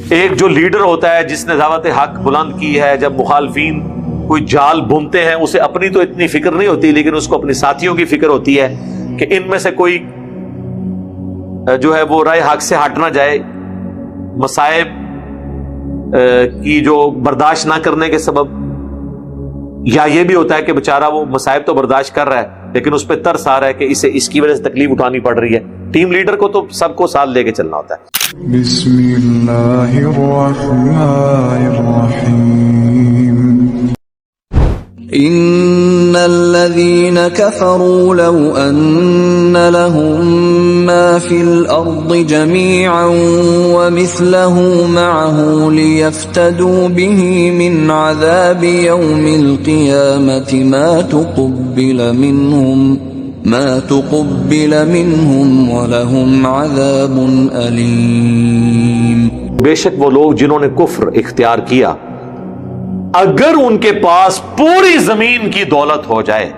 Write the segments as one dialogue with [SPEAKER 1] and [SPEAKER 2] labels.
[SPEAKER 1] ایک جو لیڈر ہوتا ہے جس نے دعوت حق بلند کی ہے، جب مخالفین کوئی جال بنتے ہیں اسے اپنی تو اتنی فکر نہیں ہوتی، لیکن اس کو اپنے ساتھیوں کی فکر ہوتی ہے کہ ان میں سے کوئی جو ہے وہ رائے حق سے ہٹ نہ جائے، مصائب کی جو برداشت نہ کرنے کے سبب، یا یہ بھی ہوتا ہے کہ بیچارہ وہ مصائب تو برداشت کر رہا ہے لیکن اس پہ ترس آ رہا ہے کہ اسے اس کی وجہ سے تکلیف اٹھانی پڑ رہی ہے۔ ٹیم لیڈر کو تو سب کو ساتھ لے کے چلنا ہوتا ہے۔
[SPEAKER 2] بسم اللہ الرحمن الرحیم۔
[SPEAKER 3] ان الذين كفروا لو ان لهم ما في الارض جميعا ومثله معه ليفتدوا به من عذاب يوم القيامة ما تقبل منهم ولهم عذاب أليم۔
[SPEAKER 1] بے شک وہ لوگ جنہوں نے کفر اختیار کیا، اگر ان کے پاس پوری زمین کی دولت ہو جائے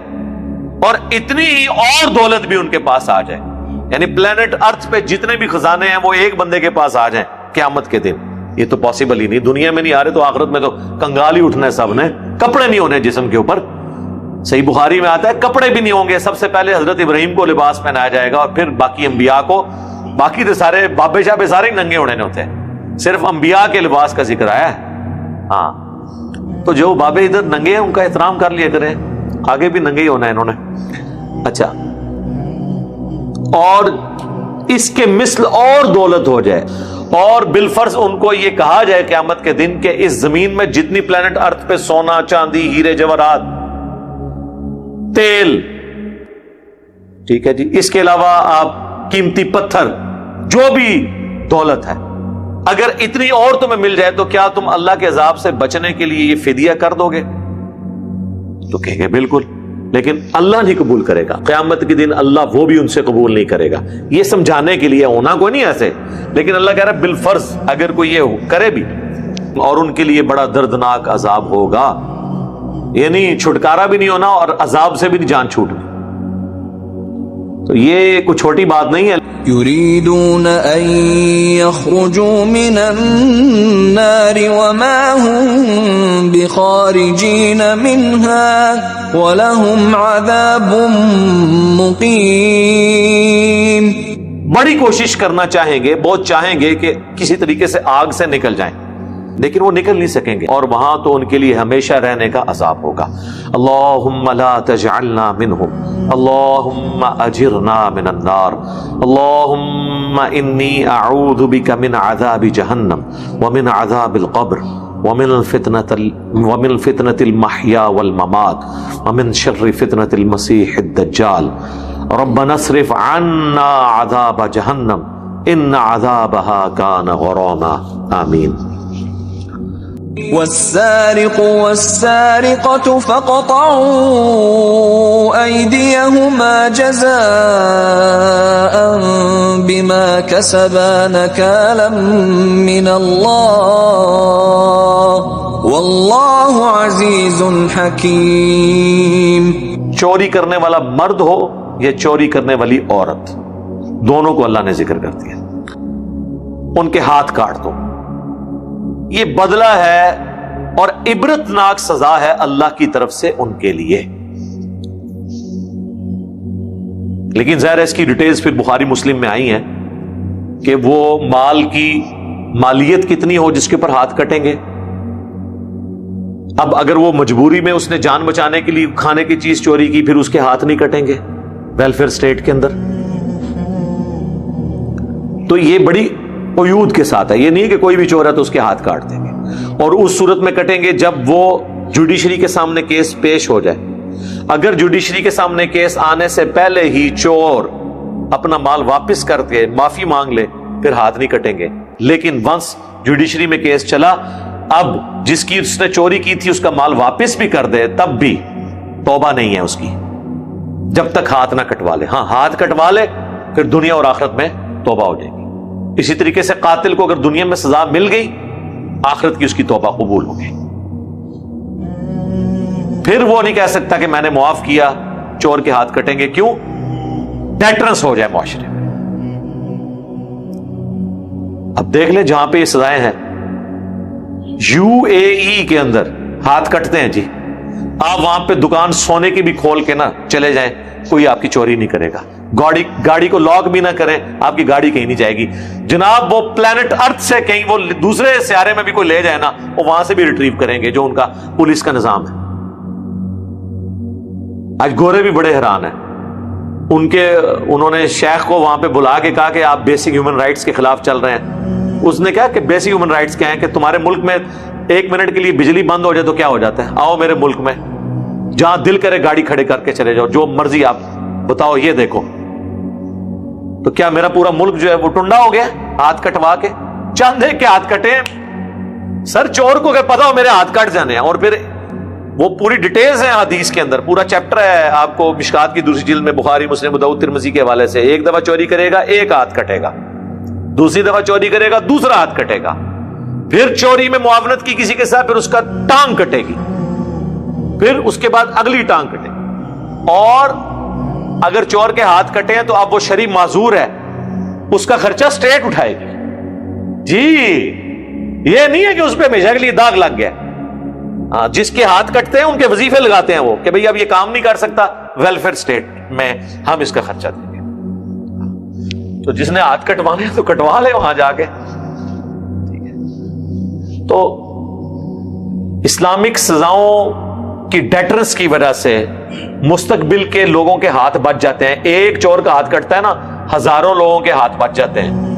[SPEAKER 1] اور اتنی ہی اور دولت بھی ان کے پاس آ جائے، یعنی پلینٹ ارتھ پہ جتنے بھی خزانے ہیں وہ ایک بندے کے پاس آ جائیں قیامت کے دن، یہ تو پاسبل ہی نہیں، دنیا میں نہیں آ رہے تو آخرت میں تو کنگال ہی اٹھنا ہے سب نے، کپڑے نہیں ہونے جسم کے اوپر۔ صحیح بخاری میں آتا ہے کپڑے بھی نہیں ہوں گے، سب سے پہلے حضرت ابراہیم کو لباس پہنایا جائے گا اور پھر باقی انبیاء کو، باقی تو سارے بابے شابے سارے ننگے ہونے ہوتے ہیں، صرف انبیاء کے لباس کا ذکر آیا ہے۔ ہاں تو جو بابے ادھر ننگے ہیں ان کا احترام کر لیا کریں، آگے بھی ننگے ہی ہونا ہے انہوں نے۔ اچھا، اور اس کے مثل اور دولت ہو جائے، اور بالفرض ان کو یہ کہا جائے قیامت کے دن کہ اس زمین میں جتنی پلینٹ ارتھ پہ سونا چاندی ہیرے جواہرات تیل، ٹھیک ہے جی، اس کے علاوہ آپ قیمتی پتھر، جو بھی دولت ہے، اگر اتنی اور تمہیں مل جائے تو کیا تم اللہ کے عذاب سے بچنے کے لیے یہ فدیہ کر دو گے؟ تو کہیں گے بالکل، لیکن اللہ نہیں قبول کرے گا قیامت کے دن، اللہ وہ بھی ان سے قبول نہیں کرے گا۔ یہ سمجھانے کے لیے، ہونا کوئی نہیں ایسے، لیکن اللہ کہہ رہا ہے بالفرض اگر کوئی یہ کرے بھی، اور ان کے لیے بڑا دردناک عذاب ہوگا، یعنی چھٹکارا بھی نہیں ہونا اور عذاب سے بھی نہیں جان چھوٹنی۔ تو یہ کوئی چھوٹی بات نہیں ہے۔
[SPEAKER 3] يريدون أن يخرجوا من النار وما هم بخارجين منها ولهم عذاب مقيم۔
[SPEAKER 1] بڑی کوشش کرنا چاہیں گے، بہت چاہیں گے کہ کسی طریقے سے آگ سے نکل جائیں، لیکن وہ نکل نہیں سکیں گے، اور وہاں تو ان کے لیے ہمیشہ رہنے کا عذاب ہوگا۔ اللہم لا تجعلنا منہم، اللہم اجرنا من النار، اللہم انی اعوذ بک من عذاب جہنم ومن عذاب القبر ومن فتنة المحیا والممات ومن شر فتنة المسیح الدجال، ربنا اصرف عنا عذاب جہنم ان عذابها كان غراما۔ آمین۔
[SPEAKER 3] والسارق والسارقة فقطعوا أيديهما جزاء بما كسبا نكالا من الله والله عزيز حكيم۔
[SPEAKER 1] چوری کرنے والا مرد ہو یا چوری کرنے والی عورت، دونوں کو اللہ نے ذکر کر دیا، ان کے ہاتھ کاٹ دو۔ یہ بدلہ ہے اور عبرتناک سزا ہے اللہ کی طرف سے ان کے لیے۔ لیکن ظاہر ہے اس کی ڈیٹیلز پھر بخاری مسلم میں آئی ہیں کہ وہ مال کی مالیت کتنی ہو جس کے اوپر ہاتھ کٹیں گے۔ اب اگر وہ مجبوری میں اس نے جان بچانے کے لیے کھانے کی چیز چوری کی، پھر اس کے ہاتھ نہیں کٹیں گے ویلفیئر اسٹیٹ کے اندر۔ تو یہ بڑی قیود کے ساتھ ہے، یہ نہیں کہ کوئی بھی چور ہے تو اس کے ہاتھ کاٹ دیں گے، اور اس صورت میں کٹیں گے جب وہ جوڈیشری کے سامنے کیس پیش ہو جائے۔ اگر جوڈیشری کے سامنے کیس آنے سے پہلے ہی چور اپنا مال واپس کر کے معافی مانگ لے پھر ہاتھ نہیں کٹیں گے، لیکن ونس جوڈیشری میں کیس چلا، اب جس کی اس نے چوری کی تھی اس کا مال واپس بھی کر دے تب بھی توبہ نہیں ہے اس کی، جب تک ہاتھ نہ کٹوا لے۔ ہاں ہاتھ کٹوا لے پھر دنیا اور آخرت میں توبہ ہو جائے گی۔ اسی طریقے سے قاتل کو اگر دنیا میں سزا مل گئی، آخرت کی اس کی توبہ قبول ہو گئی، پھر وہ نہیں کہہ سکتا کہ میں نے معاف کیا، چور کے ہاتھ کٹیں گے۔ کیوں؟ ڈیٹرنس ہو جائے معاشرے میں۔ اب دیکھ لیں جہاں پہ یہ سزائیں ہیں، UAE کے اندر ہاتھ کٹتے ہیں جی، آپ وہاں پہ دکان سونے کی بھی کھول کے نا چلے جائیں، کوئی آپ کی چوری نہیں کرے گا. گاڑی کو لاک بھی نہ کریں، آپ کی گاڑی کہیں نہیں جائے گی. جناب وہ پلانٹ ارتھ سے کہیں وہ دوسرے سیارے میں بھی کوئی لے جائے نا، وہ وہاں سے بھی ریٹریو کریں گے، جو ان کا پولیس کا نظام ہے. آج گورے بھی بڑے حیران ہیں. انہوں نے شیخ کو وہاں پہ بلا کے کہا کہ آپ بیسک ہیومن رائٹس کے خلاف چل رہے ہیں. اس نے کہا کہ بیسک ہیومن رائٹس کیا ہیں کہ تمہارے ملک میں 1 منٹ کے لیے بجلی بند ہو جائے تو کیا ہو جاتا ہے؟ آؤ میرے ملک میں، جہاں دل کرے گاڑی کھڑے کر کے چلے جاؤ، جو مرضی آپ بتاؤ، یہ دیکھو. تو کیا میرا پورا ملک جو ہے وہ ٹنڈا ہو گیا ہاتھ کٹوا کے؟ چاندے کے ہاتھ کٹے سر، چور کو کہ پتا ہو میرے ہاتھ کٹ جانے ہیں. اور پھر وہ پوری ڈیٹیلز ہیں حدیث کے اندر، پورا چیپٹر ہے آپ کو مشکات کی دوسری جلد میں، بخاری مسلم ابو داؤد ترمذی کے حوالے سے. 1 دفعہ چوری کرے گا 1 ہاتھ کٹے گا، دوسری دفعہ چوری کرے گا 2 ہاتھ کٹے گا، پھر چوری میں معاونت کی کسی کے ساتھ، پھر اس کا ٹانگ کٹے گی، پھر اس کے بعد اگلی ٹانگ کٹے گی. اور اگر چور کے ہاتھ کٹے ہیں تو اب وہ شرعی معذور ہے، اس کا خرچہ اسٹیٹ اٹھائے گی. جی یہ نہیں ہے کہ اس پہ ہمیشہ کے لیے داغ لگ گیا. جس کے ہاتھ کٹتے ہیں ان کے وظیفے لگاتے ہیں وہ کہ بھئی اب یہ کام نہیں کر سکتا، ویلفیئر اسٹیٹ میں ہم اس کا خرچہ دیں گے. تو جس نے ہاتھ کٹوانے تو کٹوا لے وہاں جا کے. ٹھیک ہے، تو اسلامک سزاؤں کی ڈیٹرنس کی وجہ سے مستقبل کے لوگوں کے ہاتھ بچ جاتے ہیں. ایک چور کا ہاتھ کٹتا ہے نا، ہزاروں لوگوں کے ہاتھ بچ جاتے ہیں.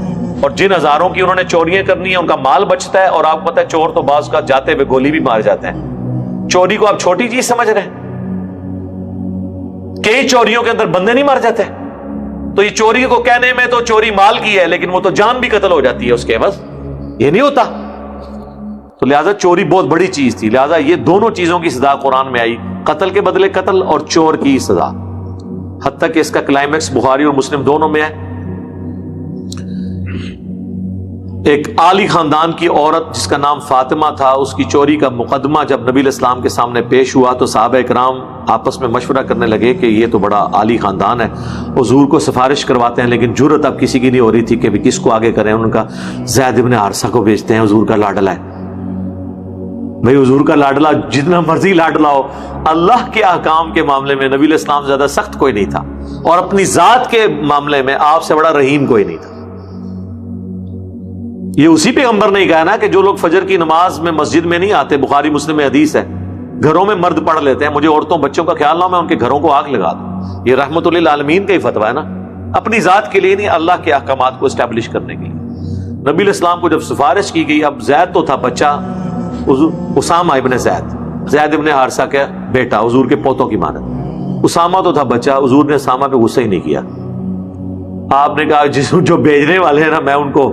[SPEAKER 1] اور جن ہزاروں کی انہوں نے چوریاں کرنی ہیں ان کا مال بچتا ہے. اور آپ کو پتہ ہے چور تو بعض کا جاتے ہوئے گولی بھی مار جاتے ہیں. چوری کو آپ چھوٹی چیز سمجھ رہے ہیں؟ کئی چوریوں کے اندر بندے نہیں مار جاتے. تو یہ چوری کو کہنے میں تو چوری مال کی ہے، لیکن وہ تو جان بھی قتل ہو جاتی ہے اس کے. بس یہ نہیں ہوتا. تو لہذا چوری بہت بڑی چیز تھی. لہذا یہ دونوں چیزوں کی سزا قرآن میں آئی، قتل کے بدلے قتل اور چور کی سزا. حتیٰ کہ اس کا کلائمیکس بخاری اور مسلم دونوں میں ہے. ایک عالی خاندان کی عورت جس کا نام فاطمہ تھا، اس کی چوری کا مقدمہ جب نبی علیہ السلام کے سامنے پیش ہوا تو صحابہ کرام آپس میں مشورہ کرنے لگے کہ یہ تو بڑا عالی خاندان ہے. حضور کو سفارش کرواتے ہیں، لیکن جرأت اب کسی کی نہیں ہو رہی تھی کہ کس کو آگے کریں. ان کا زید ابن حارثہ کو بھیجتے ہیں، حضور کا لاڈلا ہے. بھئی حضور کا لاڈلا جتنا مرضی لاڈلا ہو، اللہ کے احکام کے معاملے میں نبی علیہ السلام زیادہ سخت کوئی نہیں تھا، اور اپنی ذات کے معاملے میں آپ سے بڑا رحیم کوئی نہیں تھا. یہ اسی پیغمبر نے کہا نا کہ جو لوگ فجر کی نماز میں مسجد میں نہیں آتے، بخاری مسلم میں حدیث ہے، گھروں میں مرد پڑھ لیتے ہیں، مجھے عورتوں بچوں کا خیال نہ ہو میں ان کے گھروں کو آگ لگا دوں. یہ رحمت للعالمین کا ہی فتویٰ ہے نا، اپنی ذات کے لیے نہیں، اللہ کے احکامات کو اسٹیبلش کرنے کے لیے. نبی علیہ السلام کو جب سفارش کی گئی، اب زید تو تھا بچہ، اسامہ ابن زید ابن حارثہ کا بیٹا، حضور کے پوتوں کی مانند. اسامہ تو تھا بچہ، حضور نے اسامہ پہ غصہ ہی نہیں کیا. آپ نے کہا جو بھیجنے والے ہیں نا میں ان کو،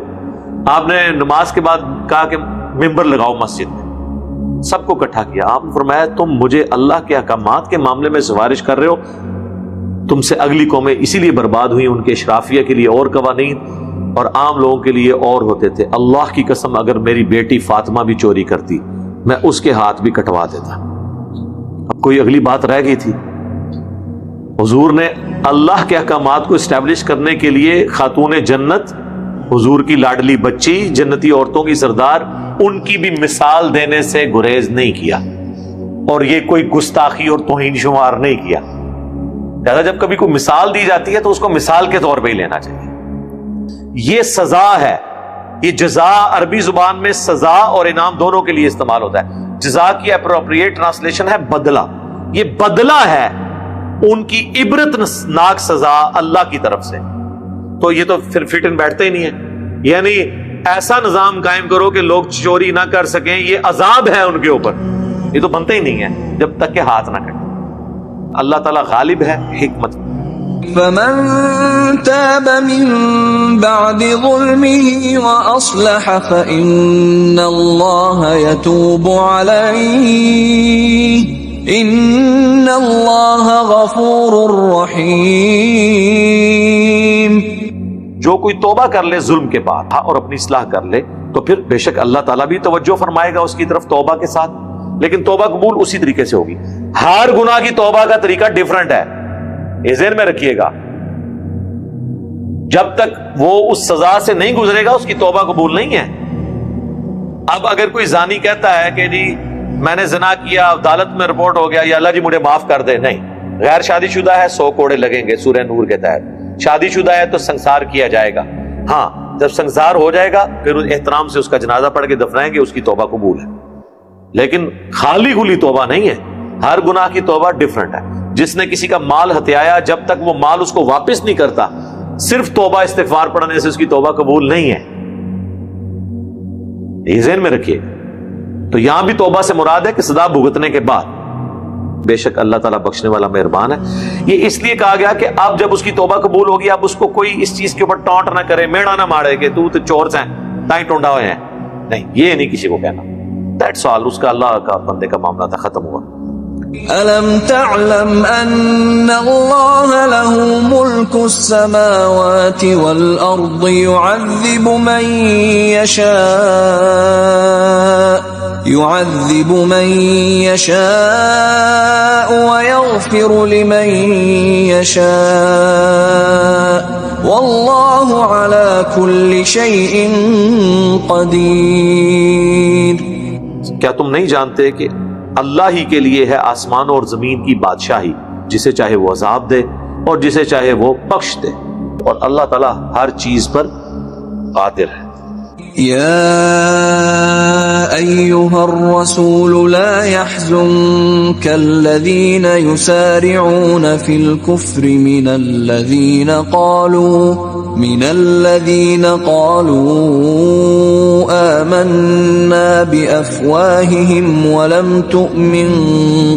[SPEAKER 1] آپ نے نماز کے بعد کہا کہ ممبر لگاؤ مسجد میں، سب کو اکٹھا کیا. آپ نے فرمایا تم مجھے اللہ کے احکامات کے معاملے میں سفارش کر رہے ہو، تم سے اگلی قومیں اسی لیے برباد ہوئی، ان کے اشرافیہ کے لیے اور قوانین اور عام لوگوں کے لیے اور ہوتے تھے. اللہ کی قسم اگر میری بیٹی فاطمہ بھی چوری کرتی میں اس کے ہاتھ بھی کٹوا دیتا. اب کوئی اگلی بات رہ گئی تھی. حضور نے اللہ کے احکامات کو اسٹیبلش کرنے کے لیے خاتون جنت، حضور کی لاڈلی بچی، جنتی عورتوں کی سردار، ان کی بھی مثال دینے سے گریز نہیں کیا، اور یہ کوئی گستاخی اور توہین شمار نہیں کیا. لہذا جب کبھی کوئی مثال دی جاتی ہے تو اس کو مثال کے طور پہ ہی لینا چاہیے. یہ سزا ہے. یہ جزا عربی زبان میں سزا اور انعام دونوں کے لیے استعمال ہوتا ہے. جزا کی اپروپریٹ ٹرانسلیشن ہے بدلہ. یہ بدلہ ہے ان کی عبرت ناک سزا اللہ کی طرف سے. تو یہ تو پھر فٹ ان بیٹھتے ہی نہیں ہے. یعنی ایسا نظام قائم کرو کہ لوگ چوری نہ کر سکیں، یہ عذاب ہے ان کے اوپر. یہ تو بنتے ہی نہیں ہے جب تک کہ ہاتھ نہ کٹے. اللہ تعالیٰ غالب ہے، حکمت.
[SPEAKER 3] فمن تاب من بعد ظلمه وأصلح فإن الله يتوب عليه إن الله غفور رحيم.
[SPEAKER 1] جو کوئی توبہ کر لے ظلم کے بعد اور اپنی اصلاح کر لے تو پھر بے شک اللہ تعالیٰ بھی توجہ فرمائے گا اس کی طرف توبہ کے ساتھ. لیکن توبہ قبول اسی طریقے سے ہوگی. ہر گناہ کی توبہ کا طریقہ ڈیفرنٹ ہے، یہ ذہن میں رکھیے گا. جب تک وہ اس سزا سے نہیں گزرے گا اس کی توبہ قبول نہیں ہے. اب اگر کوئی زانی کہتا ہے کہ جی میں نے زنا کیا، عدالت میں رپورٹ ہو گیا، یا اللہ جی مجھے معاف کر دے، نہیں، غیر شادی شدہ ہے 100 کوڑے لگیں گے سورہ نور کے تحت، شادی شدہ ہے تو سنسار کیا جائے گا. ہاں جب سنسار ہو جائے گا پھر احترام سے اس کا جنازہ پڑھ کے دفنائیں گے، اس کی توبہ قبول ہے. لیکن خالی گلی توبہ نہیں ہے، ہر گناہ کی توبہ ڈیفرنٹ ہے. جس نے کسی کا مال ہتھیایا، جب تک وہ مال اس کو واپس نہیں کرتا، صرف توبہ استغفار پڑھنے سے اس کی توبہ قبول نہیں ہے. یہ ذہن میں رکھیے. تو یہاں بھی توبہ سے مراد ہے کہ سزا بھگتنے کے بعد. بے شک اللہ تعالیٰ بخشنے والا مہربان ہے. یہ اس لیے کہا گیا کہ اب جب اس کی توبہ قبول ہوگی، اب اس کو کوئی اس چیز کے اوپر ٹانٹ نہ کرے، میڑا نہ مارے کہ تو چور سے تائیں ٹونڈا ہوئے ہیں. نہیں، یہ نہیں کسی کو کہنا. That's all. اس کا اللہ کا بندے کا معاملہ تھا، ختم ہوا.
[SPEAKER 3] ألم تعلم أن الله له ملك السماوات والأرض يعذب من يشاء ويغفر لمن يشاء والله على كل شيء قدير.
[SPEAKER 1] کیا تم نہیں جانتے کہ اللہ ہی کے لیے ہے آسمانوں اور زمین کی بادشاہی، جسے چاہے وہ عذاب دے اور جسے چاہے وہ بخش دے، اور اللہ تعالیٰ ہر چیز پر قادر ہے.
[SPEAKER 3] يا أيها الرسول لا يحزنك الذين يسارعون في الكفر من الذين قالوا آمنا بأفواههم ولم تؤمن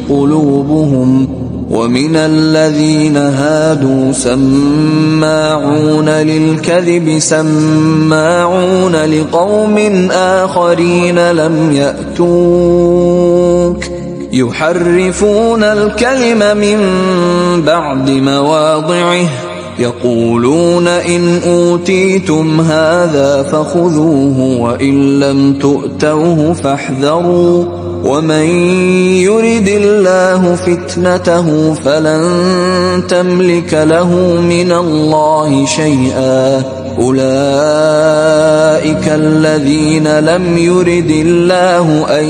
[SPEAKER 3] قلوبهم ومن الذين هادوا سماعون للكذب سماعون لقوم آخرين لم يأتوك يحرفون الكلم من بعد مواضعه يقولون إن أوتيتم هذا فخذوه وإن لم تؤتوه فاحذروا ومن يرد الله فتنته فلن تملك له من الله شيئا أولئك الذين لم يرد الله أن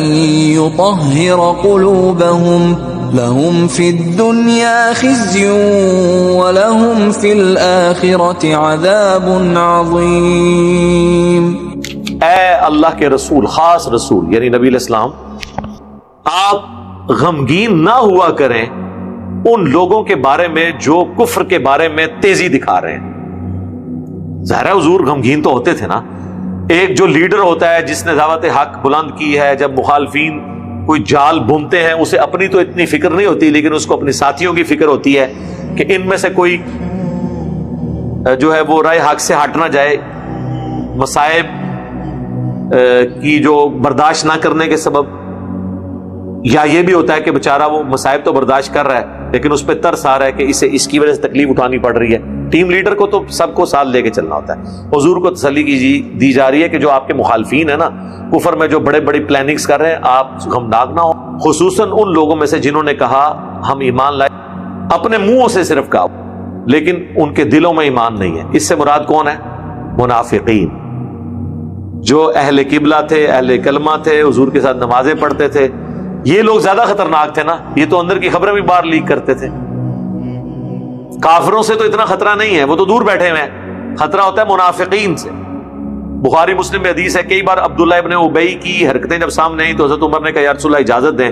[SPEAKER 3] يطهر قلوبهم لهم في الدنيا خزي ولهم في الآخرة عذاب عظيم.
[SPEAKER 1] اے اللہ کے رسول، خاص رسول یعنی نبی علیہ السلام، آپ غمگین نہ ہوا کریں ان لوگوں کے بارے میں جو کفر کے بارے میں تیزی دکھا رہے ہیں. ظاہر ہے حضور غمگین تو ہوتے تھے نا. ایک جو لیڈر ہوتا ہے جس نے دعوت حق بلند کی ہے، جب مخالفین کوئی جال بنتے ہیں اسے اپنی تو اتنی فکر نہیں ہوتی، لیکن اس کو اپنی ساتھیوں کی فکر ہوتی ہے کہ ان میں سے کوئی جو ہے وہ رائے حق سے ہٹ نہ جائے، مصائب کی جو برداشت نہ کرنے کے سبب. یا یہ بھی ہوتا ہے کہ بیچارہ وہ مصائب تو برداشت کر رہا ہے لیکن اس پہ ترس آ رہا ہے کہ اسے اس کی وجہ سے تکلیف اٹھانی پڑ رہی ہے. ٹیم لیڈر کو تو سب کو ساتھ لے کے چلنا ہوتا ہے. حضور کو تسلی دی جا رہی ہے کہ جو آپ کے مخالفین ہیں نا کفر میں، جو بڑے بڑی پلاننگز کر رہے ہیں، آپ غمناک نہ ہو. خصوصاً ان لوگوں میں سے جنہوں نے کہا ہم ایمان لائے، اپنے منہوں سے صرف کہا لیکن ان کے دلوں میں ایمان نہیں ہے. اس سے مراد کون ہے؟ منافقین، جو اہل قبلہ تھے، اہل کلمہ تھے، حضور کے ساتھ نمازیں پڑھتے تھے. یہ لوگ زیادہ خطرناک تھے نا، یہ تو اندر کی خبریں بھی باہر لیک کرتے تھے. کافروں سے تو اتنا خطرہ نہیں ہے، وہ تو دور بیٹھے ہوئے ہیں. خطرہ ہوتا ہے منافقین سے. بخاری مسلم میں حدیث ہے، کئی بار عبداللہ ابن ابی کی حرکتیں جب سامنے آئیں تو حضرت عمر نے کہا یا رسول اللہ اجازت دیں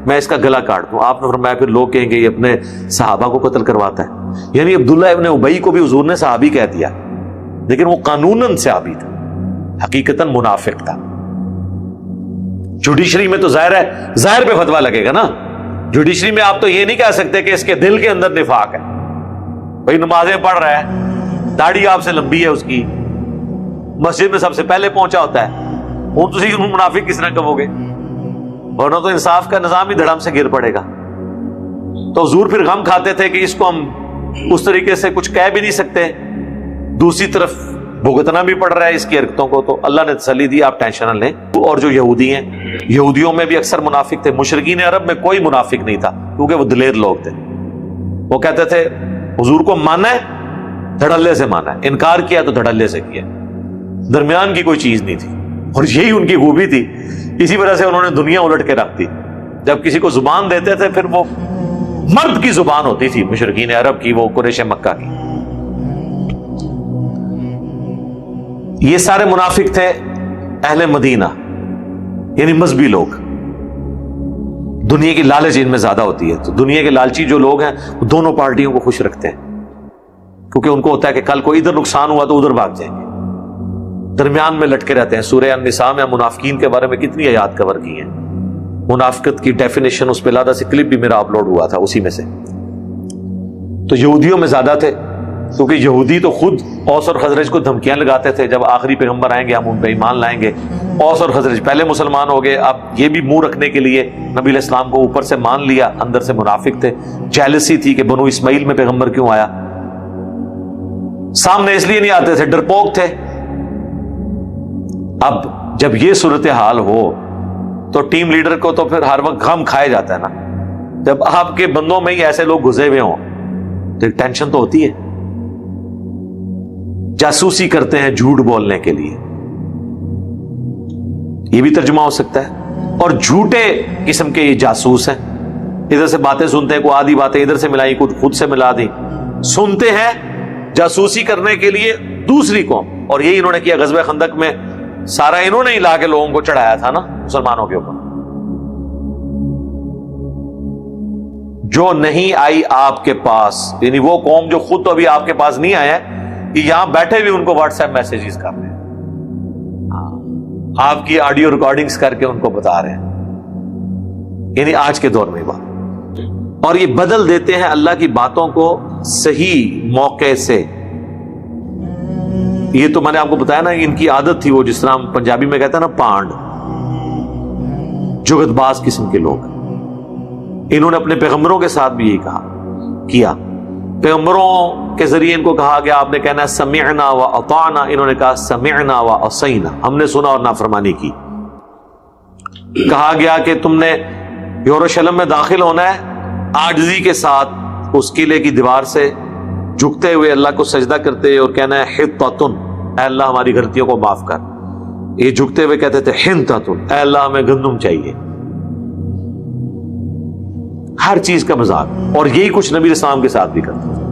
[SPEAKER 1] میں اس کا گلا کاٹ دوں. آپ نے فرمایا پھر لوگ کہیں گے یہ اپنے صحابہ کو قتل کرواتا ہے. یعنی عبداللہ ابن ابی کو بھی حضور نے صحابی کہہ دیا، لیکن وہ قانوناً صحابی تھا، حقیقتاً منافق تھا. جوڈیشری میں تو ظاہر پہ فتویٰ لگے گا نا. جوڈیشری میں آپ تو یہ نہیں کہہ سکتے کہ اس کے دل کے اندر نفاق ہے. بھائی نمازیں پڑھ رہا ہے، داڑھی آپ سے لمبی ہے، اس کی مسجد میں سب سے پہلے پہنچا ہوتا ہے، ہوں تسی منافق کس طرح کہو گے؟ ورنہ تو انصاف کا نظام ہی دھڑام سے گر پڑے گا. تو حضور پھر غم کھاتے تھے کہ اس کو ہم اس طریقے سے کچھ کہہ بھی نہیں سکتے، دوسری طرف بھگتنا بھی پڑ رہا ہے اس کی حرکتوں کو. تو اللہ نے تسلی دی آپ ٹینشن نہ لیں. اور جو یہودی ہیں، یہودیوں میں بھی اکثر منافق تھے. مشرکین عرب میں کوئی منافق نہیں تھا کیونکہ وہ دلیر لوگ تھے. وہ کہتے تھے حضور کو مانا ہے دھڑلے سے مانا ہے، انکار کیا تو دھڑلے سے کیا، درمیان کی کوئی چیز نہیں تھی. اور یہی ان کی خوبی تھی، اسی وجہ سے انہوں نے دنیا الٹ کے رکھ دی. جب کسی کو زبان دیتے تھے پھر وہ مرد کی زبان ہوتی تھی، مشرکین عرب کی، وہ قریش مکہ کی. یہ سارے منافق تھے اہل مدینہ، یعنی مذہبی لوگ. دنیا کی لالچ ان میں زیادہ ہوتی ہے، تو دنیا کے لالچی جو لوگ ہیں وہ دونوں پارٹیوں کو خوش رکھتے ہیں، کیونکہ ان کو ہوتا ہے کہ کل کو ادھر نقصان ہوا تو ادھر بھاگ جائیں گے، درمیان میں لٹکے رہتے ہیں. سورہ النساء میں منافقین کے بارے میں کتنی آیات کور کی ہیں. منافقت کی ڈیفینیشن اس پہ علیحدہ سے کلپ بھی میرا اپلوڈ ہوا تھا اسی میں سے. تو یہودیوں میں زیادہ تھے، کیونکہ یہودی تو خود اوس اور خزرج کو دھمکیاں لگاتے تھے جب آخری پیغمبر آئیں گے ہم ان پہ ایمان لائیں گے. اوس اور خزرج پہلے مسلمان ہو گئے، اب یہ بھی منہ رکھنے کے لیے نبی علیہ السلام کو اوپر سے مان لیا، اندر سے منافق تھے. جیلسی تھی کہ بنو اسماعیل میں پیغمبر کیوں آیا. سامنے اس لیے نہیں آتے تھے، ڈرپوک تھے. اب جب یہ صورتحال ہو تو ٹیم لیڈر کو تو پھر ہر وقت غم کھائے جاتا ہے نا. جب آپ کے بندوں میں ہی ایسے لوگ گھسے ہوئے ہوں تو ایک ٹینشن تو ہوتی ہے. جاسوسی کرتے ہیں جھوٹ بولنے کے لیے، یہ بھی ترجمہ ہو سکتا ہے. اور جھوٹے قسم کے یہ جاسوس ہیں، ادھر سے باتیں سنتے ہیں، کوئی آدھی باتیں ادھر سے ملائی، کچھ خود سے ملا دی، سنتے ہیں جاسوسی کرنے کے لیے دوسری قوم. اور یہی انہوں نے کیا غزوہ خندق میں، سارا انہوں نے ہی لا کے لوگوں کو چڑھایا تھا نا مسلمانوں کے اوپر. جو نہیں آئی آپ کے پاس، یعنی وہ قوم جو خود تو ابھی آپ کے پاس نہیں آیا، یہاں بیٹھے بھی ان کو واٹس ایپ میسیجز کر رہے ہیں، آپ کی آڈیو ریکارڈنگز کر کے ان کو بتا رہے ہیں. یعنی آج کے دور میں بات، اور یہ بدل دیتے ہیں اللہ کی باتوں کو صحیح موقع سے. یہ تو میں نے آپ کو بتایا نا، ان کی عادت تھی، وہ جس طرح ہم پنجابی میں کہتے ہیں نا پانڈ، جگت باز قسم کے لوگ. انہوں نے اپنے پیغمبروں کے ساتھ بھی یہی کیا. پیغمبروں کے ذریعے ان کو کہا گیا آپ نے کہنا ہے سمعنا و اطعنا، انہوں نے کہا سمعنا و عصینا، ہم نے سنا اور نافرمانی کی. کہا گیا کہ تم نے یروشلم میں داخل ہونا ہے عاجزی کے ساتھ، اس قلعے کی دیوار سے جھکتے ہوئے اللہ کو سجدہ کرتے اور کہنا ہے حطۃ، اے اللہ ہماری غلطیوں کو معاف کر. یہ جھکتے ہوئے کہتے تھے حنطۃ، اے اللہ ہمیں گندم چاہیے. ہر چیز کا مذاق. اور یہی کچھ نبی علیہ السلام کے ساتھ بھی کرتے تھے.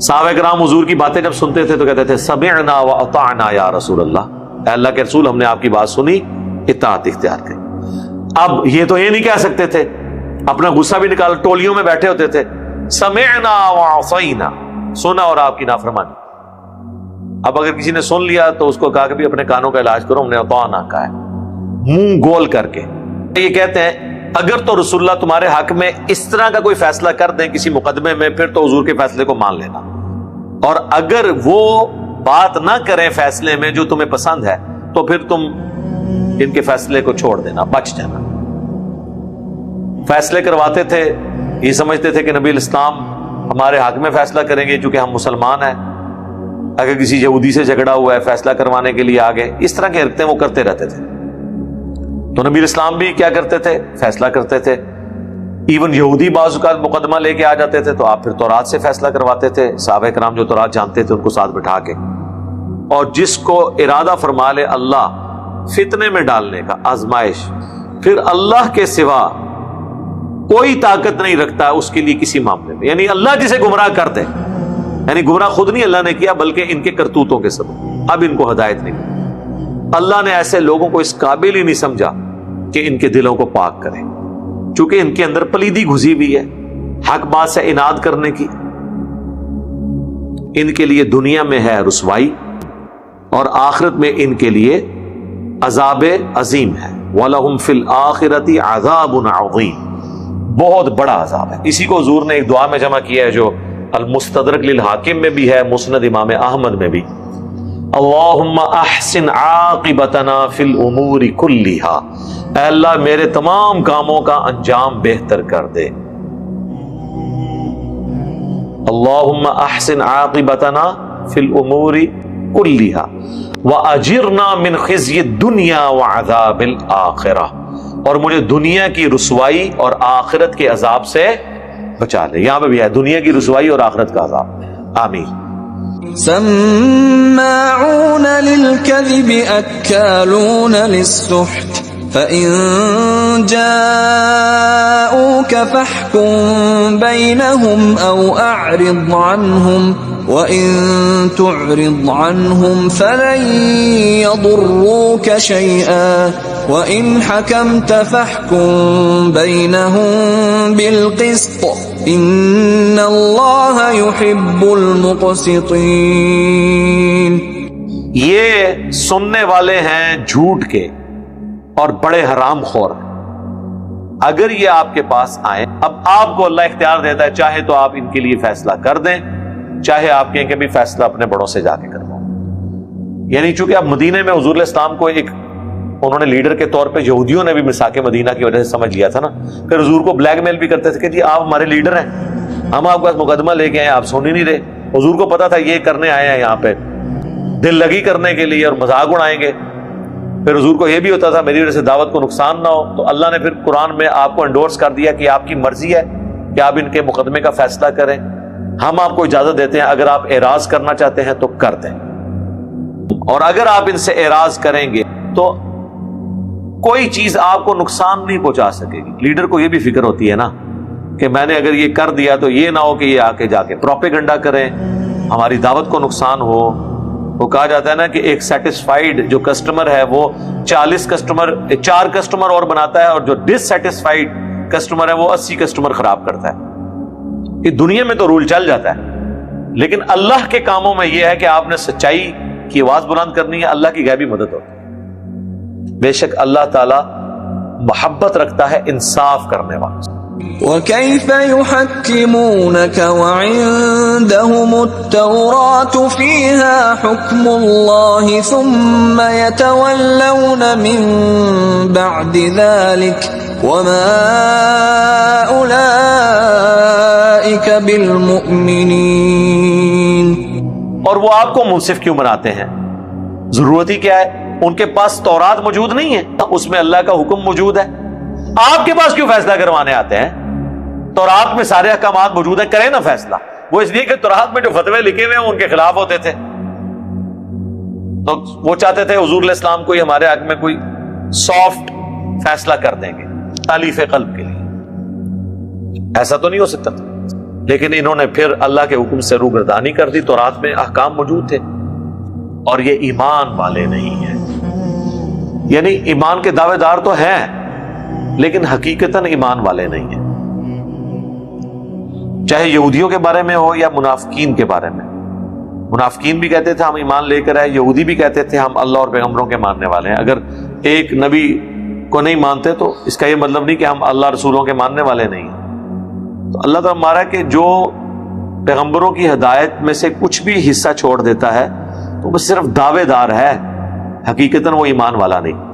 [SPEAKER 1] صحابہ کرام حضور کی باتیں جب سنتے تھے تو کہتے تھے سمعنا و اطعنا یا رسول اللہ، اے اللہ کے رسول ہم نے آپ کی بات سنی، اطاعت اختیار کی. اب یہ تو یہ نہیں کہہ سکتے تھے، اپنا غصہ بھی نکال، ٹولیوں میں بیٹھے ہوتے تھے، سمعنا و عصینا، سنا اور آپ کی نافرمانی. اب اگر کسی نے سن لیا تو اس کو کہا کہ بھی اپنے کانوں کا علاج کرو، ہم نے اطعنا کہا ہے، منہ گول کر کے. یہ کہتے ہیں اگر تو رسول اللہ تمہارے حق میں اس طرح کا کوئی فیصلہ کر دیں کسی مقدمے میں، پھر تو حضور کے فیصلے کو مان لینا، اور اگر وہ بات نہ کریں فیصلے میں جو تمہیں پسند ہے تو پھر تم ان کے فیصلے کو چھوڑ دینا، بچ جانا. فیصلے کرواتے تھے، یہ سمجھتے تھے کہ نبی علیہ السلام ہمارے حق میں فیصلہ کریں گے چونکہ ہم مسلمان ہیں. اگر کسی یہودی سے جھگڑا ہوا ہے فیصلہ کروانے کے لیے آگے، اس طرح کے حرکتیں وہ کرتے رہتے تھے. تو نبی علیہ السلام بھی کیا کرتے تھے؟ فیصلہ کرتے تھے. ایون یہودی بعض اوقات مقدمہ لے کے آ جاتے تھے تو آپ پھر تورات سے فیصلہ کرواتے تھے. صحابہ کرام جو تورات جانتے تھے ان کو ساتھ بٹھا کے، اور جس کو ارادہ فرما لے اللہ فتنے میں ڈالنے کا، آزمائش، پھر اللہ کے سوا کوئی طاقت نہیں رکھتا اس کے لیے کسی معاملے میں. یعنی اللہ جسے گمراہ کرتے، یعنی گمراہ خود نہیں اللہ نے کیا بلکہ ان کے کرتوتوں کے سبب، اب ان کو ہدایت نہیں. اللہ نے ایسے لوگوں کو اس قابل ہی نہیں سمجھا کہ ان کے دلوں کو پاک کرے، چونکہ ان کے اندر پلیدی گھسی ہوئی ہے حق بات سے اناد کرنے کی. ان کے لیے دنیا میں ہے رسوائی اور آخرت میں ان کے لیے عذاب عظیم ہے. وَلَهُمْ فِي الْآخِرَةِ عَذَابٌ عَظِيمٌ، بہت بڑا عذاب ہے. اسی کو حضور نے ایک دعا میں جمع کیا ہے جو المستدرک للحاکم میں بھی ہے، مسند امام احمد میں بھی. اللہم احسن عاقبتنا فی الامور کلیہا، اے اللہ میرے تمام کاموں کا انجام بہتر کر دے. اللہم احسن عاقبتنا فی الامور کلیہا واجرنا من خزی الدنیا وعذاب الآخرہ، اور مجھے دنیا کی رسوائی اور آخرت کے عذاب سے بچا لے. یہاں پہ بھی ہے دنیا کی رسوائی اور آخرت کا عذاب. آمین.
[SPEAKER 3] سماعون للكذب أكالون للسحت فإن جاءوك فاحكم بينهم أو أعرض عنهم وإن تعرض عنهم فلن يضروك شيئا وإن حكمت فاحكم بينهم بالقسط إن الله يحب المقسطين۔
[SPEAKER 1] یہ سننے والے ہیں جھوٹ کے اور بڑے حرام خور ہیں۔ اگر یہ آپ کے پاس آئیں، اب آپ کو اللہ اختیار دیتا ہے، چاہے تو آپ ان کے لیے فیصلہ کر دیں، چاہے آپ کہیں کہ بھی فیصلہ اپنے بڑوں سے جا کے کرواؤ۔ یعنی چونکہ اب مدینے میں حضور علیہ السلام کو ایک انہوں نے لیڈر کے طور پہ یہودیوں نے بھی مساک مدینہ کی وجہ سے سمجھ لیا تھا نا، پھر حضور کو بلیک میل بھی کرتے تھے کہ جی آپ ہمارے لیڈر ہیں، ہم آپ کے پاس مقدمہ لے کے آئے، آپ سن ہی نہیں رہے۔ حضور کو پتا تھا یہ کرنے آئے ہیں یہاں پہ دل لگی کرنے کے لیے اور مذاق اڑائیں گے۔ پھر حضور کو یہ بھی ہوتا تھا میری وجہ سے دعوت کو نقصان نہ ہو، تو اللہ نے پھر قرآن میں آپ کو انڈورس کر دیا کہ آپ کی مرضی ہے کہ آپ ان کے مقدمے کا فیصلہ کریں، ہم آپ کو اجازت دیتے ہیں، اگر آپ اعراض کرنا چاہتے ہیں تو کر دیں، اور اگر آپ ان سے اعراض کریں گے تو کوئی چیز آپ کو نقصان نہیں پہنچا سکے گی۔ لیڈر کو یہ بھی فکر ہوتی ہے نا کہ میں نے اگر یہ کر دیا تو یہ نہ ہو کہ یہ آ کے جا کے پروپیگنڈا کریں، ہماری دعوت کو نقصان ہو۔ وہ کہا جاتا ہے نا کہ ایک سیٹسفائیڈ جو کسٹمر ہے وہ 4 کسٹمر اور بناتا ہے، اور جو ڈس سیٹسفائیڈ کسٹمر ہے وہ 80 کسٹمر خراب کرتا ہے۔ یہ دنیا میں تو رول چل جاتا ہے، لیکن اللہ کے کاموں میں یہ ہے کہ آپ نے سچائی کی آواز بلند کرنی ہے، اللہ کی غیبی مدد ہوتی ہے۔ بے شک اللہ تعالی محبت رکھتا ہے انصاف کرنے والوں سے۔
[SPEAKER 3] وَكَيْفَ يُحَكِّمُونَكَ وَعِندَهُمُ التَّوْرَاةُ فِيهَا حُكْمُ اللَّهِ ثُمَّ يَتَوَلَّوْنَ مِن بَعْدِ ذَلِكَ وَمَا أُولَئِكَ بِالْمُؤْمِنِينَ۔
[SPEAKER 1] اور وہ آپ کو منصف کیوں بناتے ہیں؟ ضرورت ہی کیا ہے؟ ان کے پاس تورات موجود نہیں ہے، اس میں اللہ کا حکم موجود ہے، آپ کے پاس کیوں فیصلہ کروانے آتے ہیں؟ تورات میں سارے احکامات موجود ہیں، کریں نا فیصلہ۔ وہ اس لیے کہ تورات میں جو فتوے لکھے ہوئے ہیں ان کے خلاف ہوتے تھے، تو وہ چاہتے تھے حضور علیہ السلام کوئی ہمارے حق میں کوئی سافٹ فیصلہ کر دیں گے تالیف قلب کے لیے۔ ایسا تو نہیں ہو سکتا تھا، لیکن انہوں نے پھر اللہ کے حکم سے روگردانی کر دی۔ تورات میں احکام موجود تھے، اور یہ ایمان والے نہیں ہیں، یعنی ایمان کے دعوے دار تو ہیں لیکن حقیقتاً ایمان والے نہیں ہیں، چاہے یہودیوں کے بارے میں ہو یا منافقین کے بارے میں۔ منافقین بھی کہتے تھے ہم ایمان لے کر آئے، یہودی بھی کہتے تھے ہم اللہ اور پیغمبروں کے ماننے والے ہیں۔ اگر ایک نبی کو نہیں مانتے تو اس کا یہ مطلب نہیں کہ ہم اللہ رسولوں کے ماننے والے نہیں ہیں۔ تو اللہ تعالیٰ ہمارا کہ جو پیغمبروں کی ہدایت میں سے کچھ بھی حصہ چھوڑ دیتا ہے تو وہ صرف دعوے دار ہے، حقیقتاً وہ ایمان والا نہیں۔